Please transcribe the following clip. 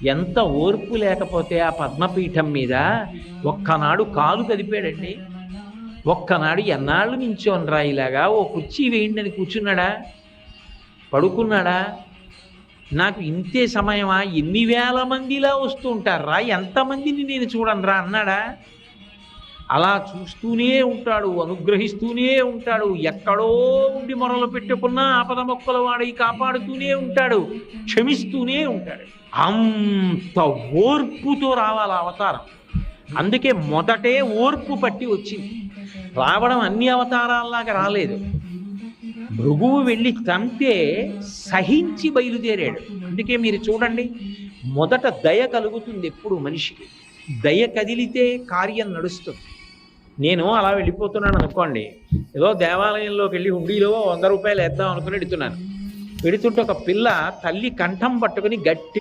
ఎంత ఓర్పు లేకపోతే ఆ పద్మపీఠం మీద ఒక్కనాడు కాలు కదిపాడండి. ఒక్కనాడు ఎన్నాళ్ళు నించోనరా ఇలాగా, ఓ కుర్చీ వేయండి అని కూర్చున్నాడా, పడుకున్నాడా? నాకు ఇంతే సమయమా, ఎన్ని వేల మందిలా వస్తూ ఉంటారా, ఎంతమందిని నేను చూడనరా అన్నాడా? అలా చూస్తూనే ఉంటాడు, అనుగ్రహిస్తూనే ఉంటాడు. ఎక్కడో ఉండి మొరలు పెట్టుకున్నా ఆపద మొక్కల వాడి కాపాడుతూనే ఉంటాడు, క్షమిస్తూనే ఉంటాడు. అంత ఓర్పుతో రావాలి అవతారం. అందుకే మొదటే ఓర్పు పట్టి వచ్చింది. రావడం అన్ని అవతారాల్లాగా రాలేదు. భృగువు వెళ్ళి తంతే సహించి బయలుదేరాడు. అందుకే మీరు చూడండి, మొదట దయ కలుగుతుంది ఎప్పుడు మనిషికి. దయ కదిలితే కార్యం నడుస్తుంది. నేను అలా వెళ్ళిపోతున్నాను అనుకోండి, ఏదో దేవాలయంలోకి వెళ్ళి హుండీలో 100 రూపాయలు వేద్దాం అనుకుని వెడుతున్నాను. వెడుతుంటే ఒక పిల్ల తల్లి కంఠం పట్టుకుని గట్టి